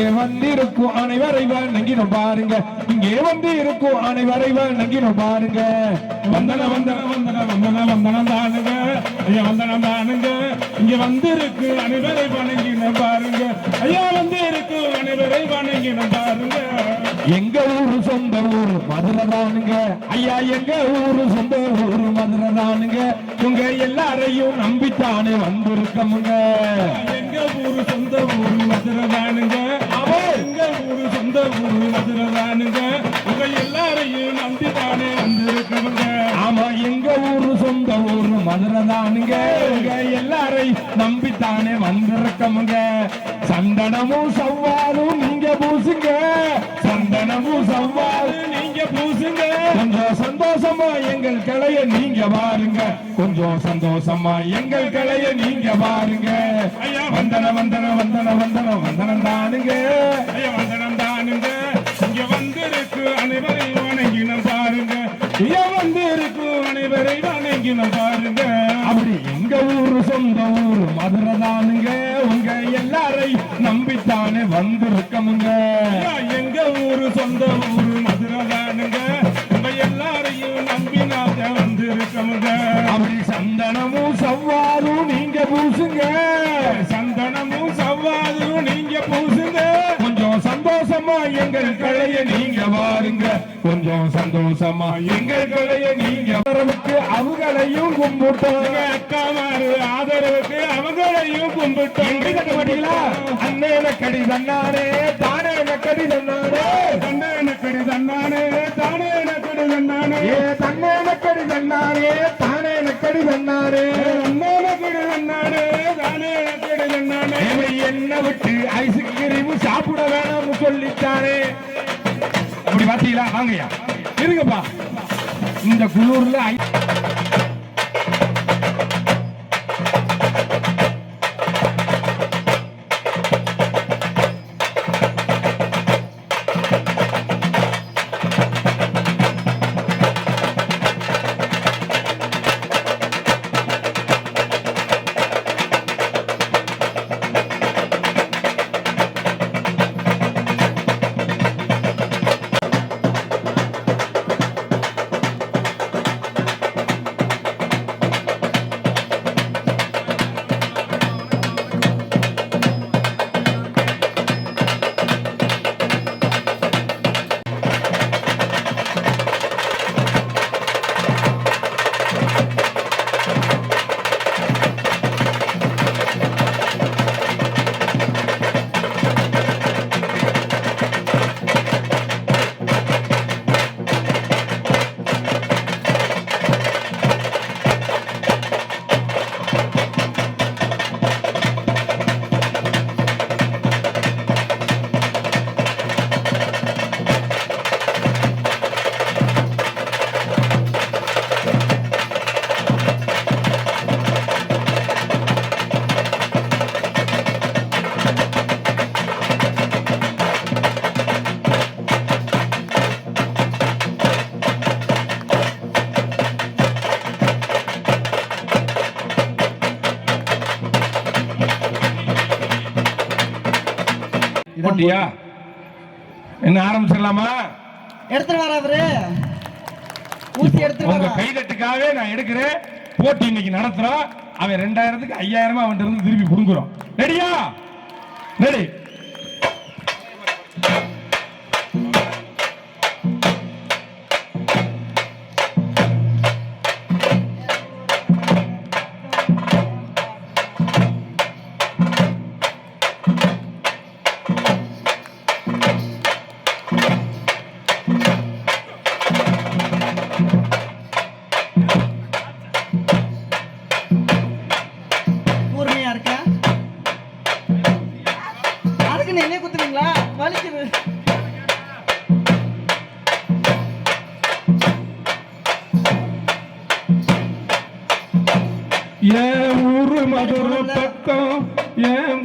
இங்கே வந்து இருக்கும் அனைவரை வணங்கினோம் பாருங்க, இங்கே வந்து இருக்கும் அனைவரை வணங்கினோம் பாருங்க. வந்தன வந்தன வந்தன வந்தன வந்தனம் தானுங்க, ஐயா வந்தனம் தானுங்க. இங்க வந்து இருக்கு அனைவரை வணங்கினோம் பாருங்க, ஐயா வந்து இருக்கு அனைவரை வணங்கினோம் பாருங்க. எங்க ஊரு சொந்த ஊரு மதுரை தானுங்க, ஐயா எங்க ஊரு சொந்த ஊரு மதுரை தானுங்க. உங்க எல்லாரையும் நம்பித்தானே வந்திருக்கமுங்க. எங்க ஊரு சொந்த ஊரு மதுரை தானுங்க, எங்க ஊரு சொந்த ஊரு மதுரை தானுங்க. உங்க எல்லாரையும் நம்பித்தானே வந்திருக்கமுங்க. ஆமா எங்க ஊரு சொந்த ஊரு மதுரை தானுங்க, உங்க எல்லாரையும் நம்பித்தானே வந்திருக்கமுங்க. சந்தனமும் சவ்வாலும் நீங்க பூசுங்க, சந்தனமும் சவ்வாலும் நீங்க பூசுங்க. கொஞ்சம் சந்தோஷமா எங்கள் கலைய நீங்க பாருங்க, கொஞ்சம் சந்தோஷமா எங்கள் கலைய நீங்க பாருங்க. ஐயா வந்தன வந்தன வந்தன வந்தன வந்தனம் தானுங்க, ஐயா வந்தனம் தானுங்க. இங்க வந்திருக்கு அனைவரை வணங்கினம் பாருங்க, இங்க வந்திருக்கு அனைவரை வணங்கினம் பாருங்க. அப்படி எங்க ஊரு சொந்த ஊரு மதுரை தானுங்க, உங்க எல்லாரை நம்பித்தானே வந்திருக்கமுங்க. எங்க ஊரு சொந்த ஊரு மதுரை தானுங்க, உங்க எல்லாரையும் நம்பினாக வந்திருக்கமுங்க. அப்படி சந்தனமும் சவ்வாரும் நீங்க பூசுங்க, சந்தனமும் சவ்வாதும் நீங்க பூசுங்க. கொஞ்சம் சந்தோஷமா எங்கள் கலைய நீங்க பாருங்க, கொஞ்சம் சந்தோஷமா எங்கள் கலைய நீங்க வரவுக்கு அவங்களையும் கும்பிட்டோம். அக்காமாரு ஆதரவுக்கு அவங்களையும் கும்பிட்டோம். அண்ணேன கடி தன்னானே தானே கடி தன்னானே, தன்னேன கடி தன்னானே தானே கடி தன்னானே, ஏ தன்னேன கடி தன்னானே தானே கடி தன்னானே, தன்னேன கடி தன்னானே தானே கடி தன்னானே. என்ன விட்டு ஐஸ்கிரீம் சாப்பிட வேணும்னு சொல்லித்தானே. அப்படி பாத்தீங்களா? வாங்கய்யா இருங்கப்பா. இந்த குளூர்ல போட்டியா என்ன ஆரம்பிச்சிடலாமா? எடுத்துட்டு வர அவரு ஊசி எடுத்து உங்க கைதட்டுக்காகவே நான் எடுக்கிறேன். போட்டி இன்னைக்கு நடத்துறோம். அவன் 2000க்கு 5000 அவன்கிட்ட இருந்து திருப்பி புடுங்குறோம். ரெடியா? ரெடி. என்ன குத்துறீங்களா? வலிக்குது. என் ஊரு மதுரை பக்கம் என்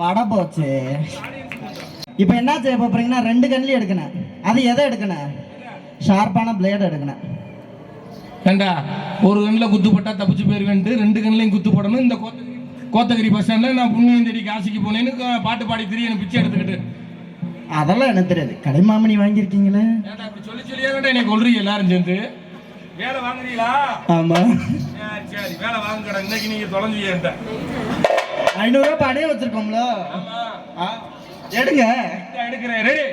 அட போச்சு. இப்போ என்ன செய்ய போறீங்கன்னா 2 கண்ணிலையும் எடுக்கணும். அது எதை எடுக்கணும்? ஷார்ப்பான பிளேடு எடுக்கணும். ஏண்டா ஒரு கண்ணில் குத்து போட்டா தப்பிச்சு போயிருவேன்ட்டு 2 கண்ணிலையும் குத்து போடணும். இந்த கோத்தகிரி பஸ் ஸ்டாண்டில் நான் புண்ணியம் தேடி காசிக்கு போனேன்னு பாட்டு பாடி திரி எனக்கு பிச்சை எடுத்துக்கிட்டு. அதெல்லாம் எனக்கு தெரியாது. கலைமாமணி வாங்கியிருக்கீங்களே? அப்படி சொல்லி சொல்லியே வேண்டாம் எனக்கு கொள்றீங்க எல்லாரும் சேர்ந்து. வேலை வாங்குறீங்களா? ஆமா. சரி வேலை வாங்குறேன். இன்னைக்கு நீங்க தொலைஞ்சிய 500 ரூபாய் பணைய வச்சிருக்கோம்ல. எடுங்க. எடுக்கிறேன். ரெடி.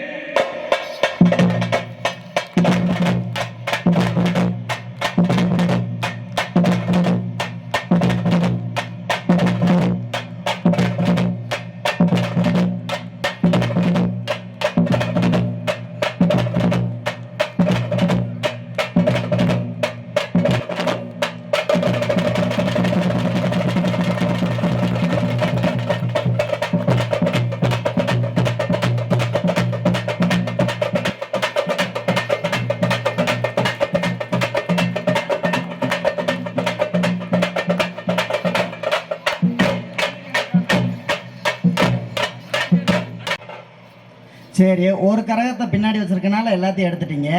சரி, ஒரு கரகத்தை பின்னாடி வச்சிருக்கனால எல்லாத்தையும் எடுத்துட்டீங்க.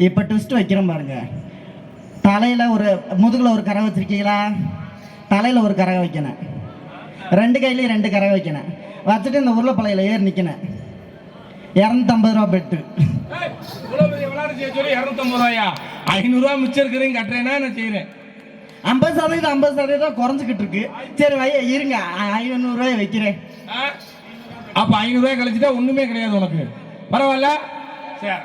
இப்போ ட்விஸ்ட் வைக்கிறோம் பாருங்க. தலையில் முதுகில் ஒரு கரகம் வச்சிருக்கீங்களா? தலையில் ஒரு கரகம் வைக்கணும். 2 கையிலையும் 2 கரகம் வைக்கணும். வச்சுட்டு இந்த உருளைப்பலையில் ஏறி நிற்கணும். 250 ரூபா பெட்டு. 250 ரூபாயா? 500 ரூபா மிச்சம் இருக்கிறீங்க கட்டுறேன்னா நான் செய்யறேன். 50% குறைஞ்சிக்கிட்டு இருக்கு. சரி இருங்க, 500 ரூபாய் வைக்கிறேன். அப்ப 500 ரூபாய் கழிச்சுட்டா ஒண்ணுமே கிடையாது உனக்கு. பரவாயில்ல. சரி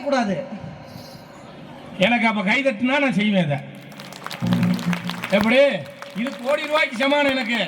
கூடாது. எனக்கு அப்ப கை தட்டுனா நான் செய்வேன். இதை எப்படி? இது கோடி ரூபாய்க்கு சமானம் எனக்கு.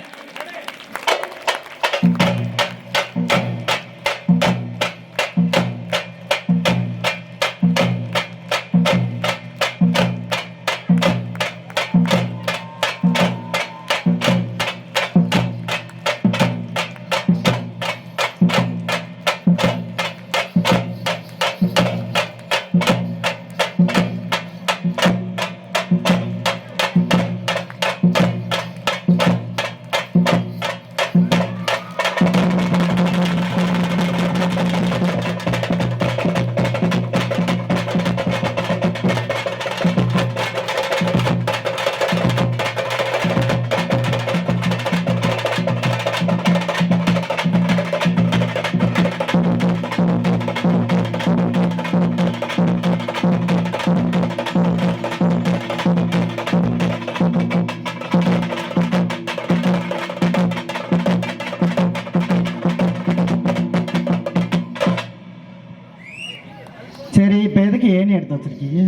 சரி, இப்போ எதுக்கு ஏணி எடுத்து வச்சிருக்கீங்க?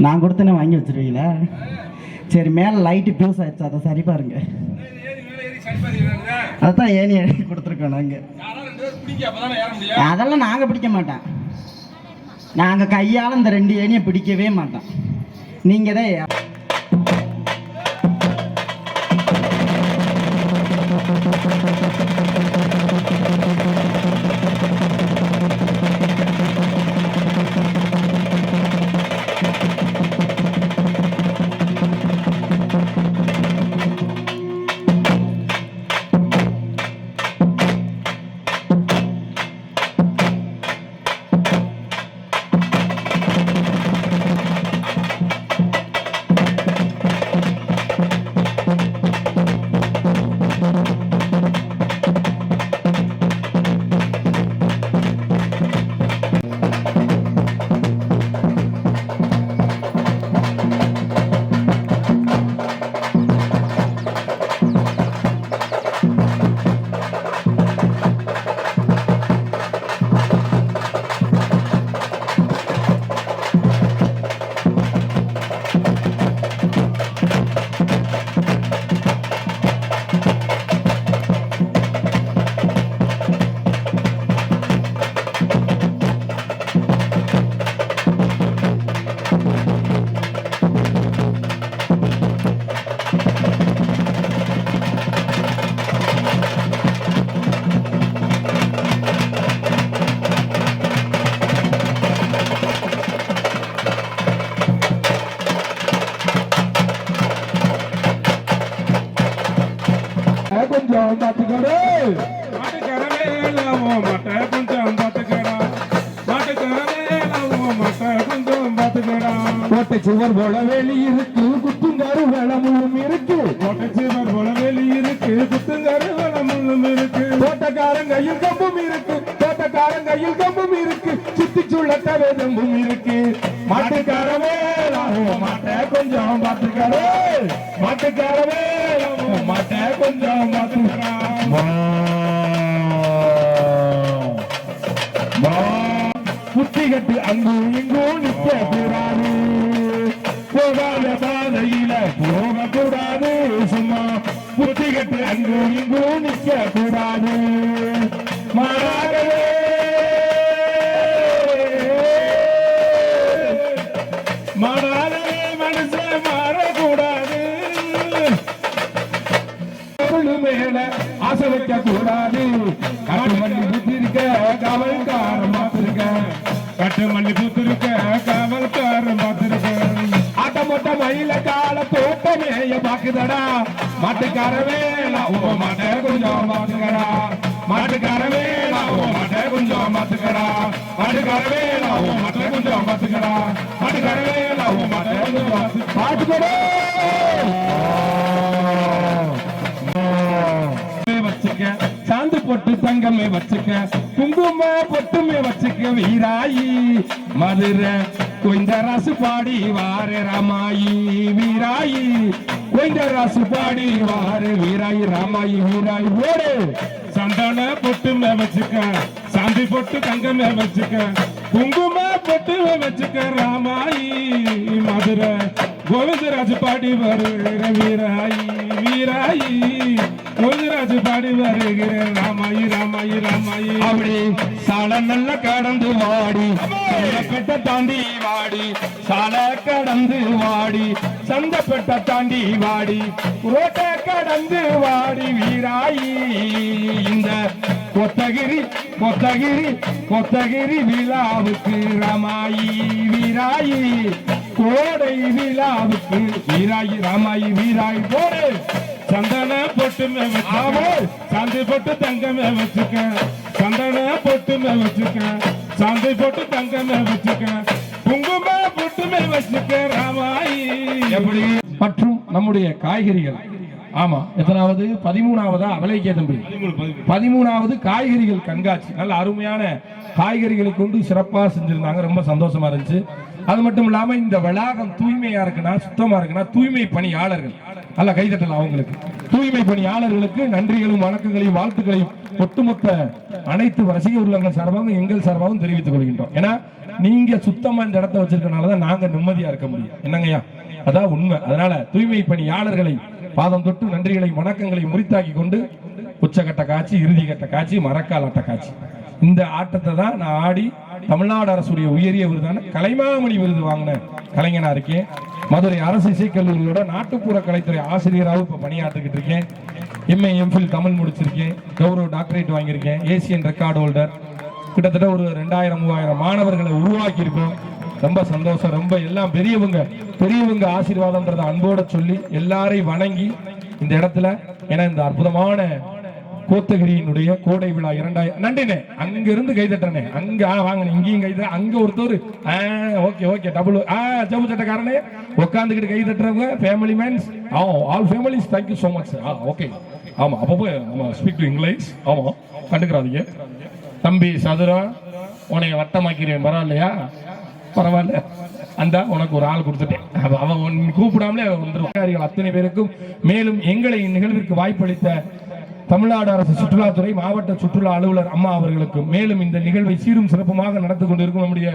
நான் கொடுத்தேனே வாங்கி வச்சிருவீங்களா? சரி, மேலே லைட்டு பியூஸ் ஆயிடுச்சு, அதை சரி பாருங்க. அதான் ஏணி எடுத்து கொடுத்துருக்கோம் நாங்கள். அதெல்லாம் நாங்கள் பிடிக்க மாட்டோம். நாங்கள் கையால் இந்த 2 ஏணியை பிடிக்கவே மாட்டோம். நீங்கள் தான் கொடு மாட்டுக்காரவே இல்லாமோ மட்டை கொஞ்சம் பார்த்துக்கடா மாட்டுக்காரவே இல்லாமோ மட்டை கொஞ்சம் பார்த்துக்கடா கோட்டை சுவர் போல வேலி இருக்கு குத்துங்காரு வேளமும் இருக்கு கோட்டை சீவர் போல வெளி இருக்கு குத்துங்காரு வளமுள்ளும் இருக்கு தோட்டக்காரன் கையில் கம்பும் இருக்கு தோட்டக்காரன் கையில் கம்பும் இருக்கு சுத்தி சுள்ளட்ட வேதமும் இருக்கு மாட்டுக்காரவே மாட்டை கொஞ்சம் பார்த்துக்காரு மாட்டுக்காரவே மாட்டை கொஞ்சம் புத்தி கட்டு அங்கும் இங்கும் நிற்க கூடாது போகாத பாதையில போக கூடாது சும்மா புத்தி கட்டு அங்கும் இங்கும் நிற்க கூடாது மாறாகவே மாறாகவே மனுஷன் மாறக்கூடாது மேல ஆசை வைக்க கூடாது காட்டு மல்லி புத்தி இருக்க காவல்காரன் பார்த்திருக்க கட்டு மல்லி பூத்திருக்க காவல்காரன் பார்த்திருக்க ஆட்டமொட்ட மயில கால தோட்டமேய பாக்குதடா மாட்டுக்காரவே ஓ மாட்டை கொஞ்சம் பாத்துக்கடா மாட்டுக்காரவே ஓ மாட்டை கொஞ்சம் பாத்துக்கடா மாட்டுக்காரவே ஓ மாட்டை கொஞ்சம் பாத்துக்கடா மாட்டுக்காரவே ஓ மாட்டை கொஞ்சம் பாத்துக்கடா வச்சுக்க சாந்து பொட்டு தங்கமே வச்சுக்க குங்கும பொட்டுமே வச்சுக்க வீராயி மதுரை கொஞ்ச ராசு பாடி வாரு ராமாயி வீராயி கொஞ்ச ராசு பாடி வாரு வீராயி ராமாயி வீராயி ஓடு சந்தான பொட்டுமே வச்சுக்க சாந்தி பொட்டு தங்கமே வச்சுக்க குங்கும பொட்டுமே வச்சுக்க ராமாயி மதுரை கோவிந்தராஜ் பாடி வருகிற வீராயி வீராயி கோவிந்தராஜ் பாடி வருகிற ராமாயி ராமாயி ராமாயி அப்படி சால நல்ல கடந்து வாடி சந்தப்பெட்ட தாண்டி வாடி சால கடந்து வாடி சந்தப்பெட்ட தாண்டி வாடி ரோட்டை கடந்து வாடி வீராயி இந்த கொத்தகிரி கொத்தகிரி கொத்தகிரி விழாவுக்கு ராமாயி வீராயி கோடை விழாவுக்கு வீராயி ராமாயி வீராயி போடு சந்தன பொட்டுமே வச்சுக்க சாந்தி பொட்டு தங்கமே வச்சுக்க சந்தன பொட்டுமே வச்சுக்க சாந்தி பொட்டு தங்கமே வச்சுக்க குங்கும பொட்டுமே வச்சுக்க ராமாயி எப்படி மற்றும் நம்முடைய காய்கறிகள் ஆமா எத்தனாவது 13வது அவலைக்கே தம்பி 13வது காய்கறிகள் கண்காட்சி நல்ல அருமையான காய்கறிகளை கொண்டு சிறப்பாக செஞ்சிருந்தாங்க ரொம்ப சந்தோஷமா இருந்துச்சு அது மட்டும் இல்லாம இந்த வளாகம் தூய்மையா இருக்குன்னா சுத்தமா இருக்குன்னா தூய்மை பணியாளர்கள் நல்ல கைதட்டலாம் அவங்களுக்கு தூய்மை பணியாளர்களுக்கு நன்றிகளும் வணக்கங்களையும் வாழ்த்துக்களையும் ஒட்டுமொத்த அனைத்து ரசிக உள்ளங்கள் சார்பாகவும் எங்கள் சார்பாகவும் தெரிவித்துக் கொள்கின்றோம் ஏன்னா நீங்க சுத்தமா இந்த இடத்த வச்சிருக்கனாலதான் நாங்க நிம்மதியா இருக்க முடியும் என்னங்கய்யா அதான் உண்மை அதனால தூய்மை பணியாளர்களை பாதம் தொட்டு நன்றிகளை வணக்கங்களை முறித்தாக்கி கொண்டு உச்சகட்ட காட்சி இறுதி கட்ட காட்சி மரக்கால் ஆட்ட காட்சி இந்த ஆட்டத்தை தான் நான் ஆடி தமிழ்நாடு அரசுடைய உயரிய விருதான கலைமாமணி விருது வாங்கின கலைஞனா இருக்கேன் மதுரை அரசு இசைக்கல்லூரியோட நாட்டுப்புற கலைத்துறை ஆசிரியராகவும் இப்ப பணியாற்றிக்கிட்டு இருக்கேன் எம்ஏ எம்ஃபில் தமிழ் முடிச்சிருக்கேன் கௌரவ டாக்டரேட் வாங்கியிருக்கேன் ஏசியன் ரெக்கார்டு ஹோல்டர் கிட்டத்தட்ட ஒரு 2000-3000 மாணவர்களை உருவாக்கி இருக்கோம் ரொம்ப சந்தோஷம் ரொம்ப எல்லாம் பெரியவங்க ஆசீர்வாதம்ன்றத அன்போட சொல்லி எல்லாரையும் வணங்கி இந்த இடத்துல ஏன்னா இந்த அற்புதமான கோத்தகிரியினுடைய கோடை விழா 2000 நன்றினே அங்க இருந்து கைதட்டனே அங்க வாங்க இங்கேயும் கைத அங்க ஒருத்தர் ஓகே ஓகே டபுள் ஜவு சட்டக்காரனே உட்காந்துக்கிட்டு கைதட்டுறவங்க family men's all families thank you so much okay ஆமா அப்போ ஆமா ஸ்பீக் டு இங்கிலீஷ் ஆமா கண்டுக்கிறாதீங்க தம்பி சதுரா உனைய வட்டமாக்கிறேன் பரவாயில்லையா பரவாயில்ல அந்த உனக்கு ஒரு ஆள் கொடுத்துட்டேன் அவன் கூப்பிடாமலே வந்துடும் அத்தனை பேருக்கும் மேலும் எங்களை நிகழ்விற்கு வாய்ப்பளித்த தமிழ்நாடு அரசு சுற்றுலாத்துறை மாவட்ட சுற்றுலா அலுவலர் அம்மா அவர்களுக்கு மேலும் இந்த நிகழ்வை சீரும் சிறப்புமாக நடந்து கொண்டிருக்கும் நம்முடைய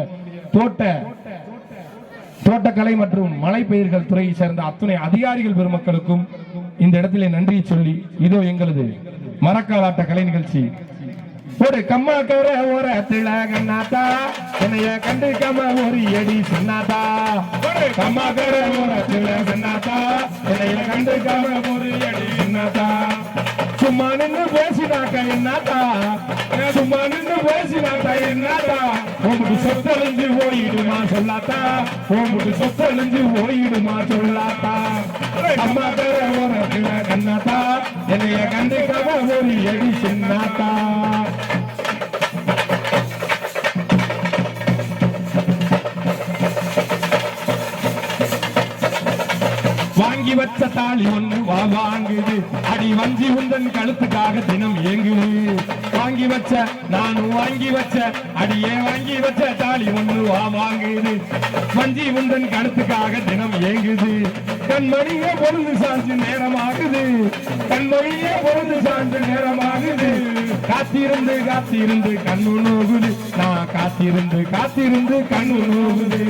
தோட்டக்கலை மற்றும் மலைப்பயிர்கள் துறையை சேர்ந்த அத்தனை அதிகாரிகள் பெருமக்களுக்கும் இந்த இடத்திலே நன்றியை சொல்லி இதோ எங்களது மரக்காலாட்ட கலை நிகழ்ச்சி ஒரு கம்மாக்கர ஓரத்துல கண்ணாத்தா என்னைய கண்டுக்காம ஒரு எடி சொன்னாத்தா ஒரு கம்மாக்கர ஓரத்துல கண்ணாத்தா என்னைய கண்டுக்காம ஒரு எடி சொன்னாத்தா சும்மா நின்று பேசினாக்க என்னத்தா சும்மா நின்று பேசினாக்கா என்னத்தா உனக்கு சொத்தழிஞ்சு போயிடுமா சொல்லாத்தா உனக்கு சொத்தழிஞ்சு போயிடுமா சொல்லாத்தா கம்மாக்கர ஓரத்துல கண்ணாத்தா என்னைய கண்டுக்காம ஒரு எடி சின்னாத்தா. வாங்கி வச்ச தாலி ஒண்ணு வாங்குது, அடி வஞ்சி உந்தன் கழுத்துக்காக தினம் ஏங்குது. வாங்கி வச்ச நானும் வாங்கி வச்ச அடியே வாங்கி வச்ச தாலி ஒண்ணு வாங்குது, வஞ்சி உந்தன் கழுத்துக்காக தினம் ஏங்குது. கண்மணியே பொழுது சாஞ்சு நேரமாகுது, கண்மணியே பொழுது சாஞ்சு நேரமாகுது. காத்திருந்து காத்திருந்து கண்ணு நோகுது, நான் காத்திருந்து காத்திருந்து கண்ணு நோகுது.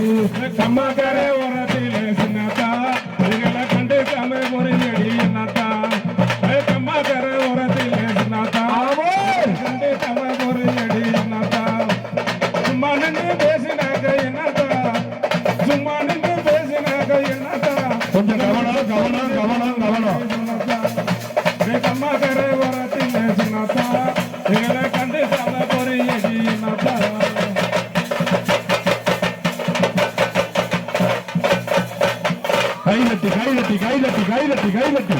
கம்மாக்கரை ஓரத்திலே சின்னத்தா இதுகளை கண்டு காம முறையடி என்னத்தா. கம்மாக்கரை ஓரத்திலே சின்னத்தா கண்டு காம முறையடி என்னத்தா. சும்மா நின்று பேசினாக்க என்னத்தா, சும்மா நின்று பேசினாக்க என்னத்தா. கொஞ்சம் கவனம் கவனம் கவனம் கவனம். கம்மாக்கரை ஓரத்திலே சின்னத்தா இதுகளை கண்டு காம முறையடி என்னத்தா. கைதட்டி கைதட்டி கைதட்டி கைதட்டி கைதட்டி.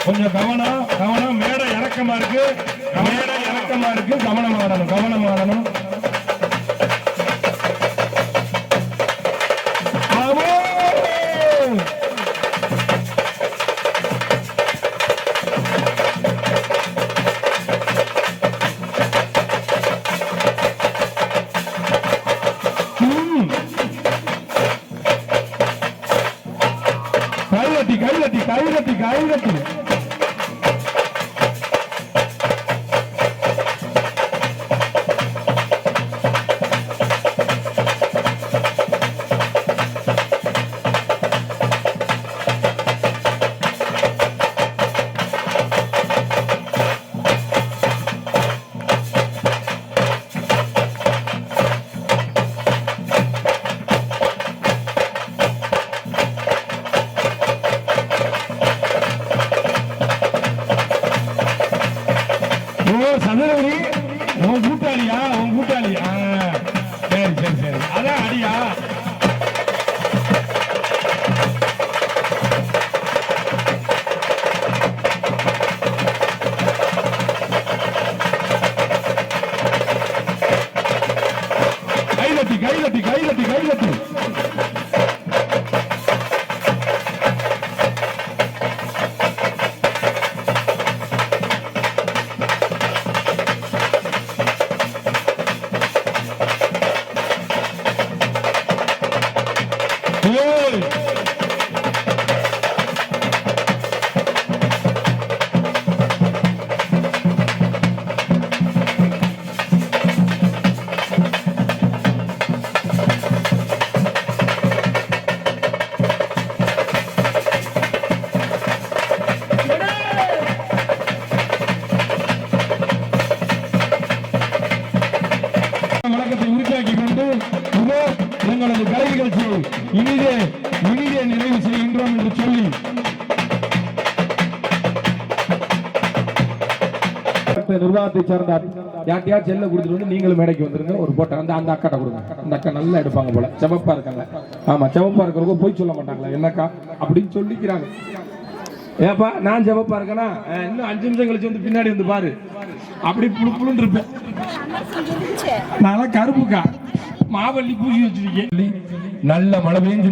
கொஞ்சம் கவனம் கவனம். மேடை இறக்கமா இருக்கு, மேடை இறக்கமா இருக்கு. கவனம் ஆடணும் கவனம் ஆடணும். கைதட்டி கைதட்டி கைதட்டி கைதட்டி. சதுரகிரி உன் கூட்டாளியா, உன் கூட்டாளியா? சரி சரி சரி, அதான் அடியா. கைதட்டி கைதட்டி கைதட்டி கைதட்டி. வழக்கத்தை உறுதியாக்கி கொண்டு இதோ எங்களது கலை நிகழ்ச்சியை இனிதே இனிதே நிறைவு செய்கின்றோம் என்று சொல்லி நிர்வாகத்தை சார்ந்த யார்ட்டையா செல்ல கொடுத்துட்டு வந்து நீங்களும் மேடைக்கு வந்துருங்க. ஒரு போட்டோ அந்த அக்காட்ட கொடுங்க. அந்த அக்கா நல்லா எடுப்பாங்க போல, செவப்பா இருக்காங்க. ஆமா, செவப்பா இருக்கிறவங்க போய் சொல்ல மாட்டாங்களா என்னக்கா அப்படின்னு சொல்லிக்கிறாங்க. ஏப்பா நான் செவப்பா இருக்கேனா, இன்னும் 5 நிமிஷம் கழிச்சு வந்து பின்னாடி வந்து பாரு, அப்படி புழு புழுன்னு இருப்பேன். நான் கருப்புக்கா மாவள்ளி பூசி வச்சிருக்கேன். நல்ல மழை பெஞ்சு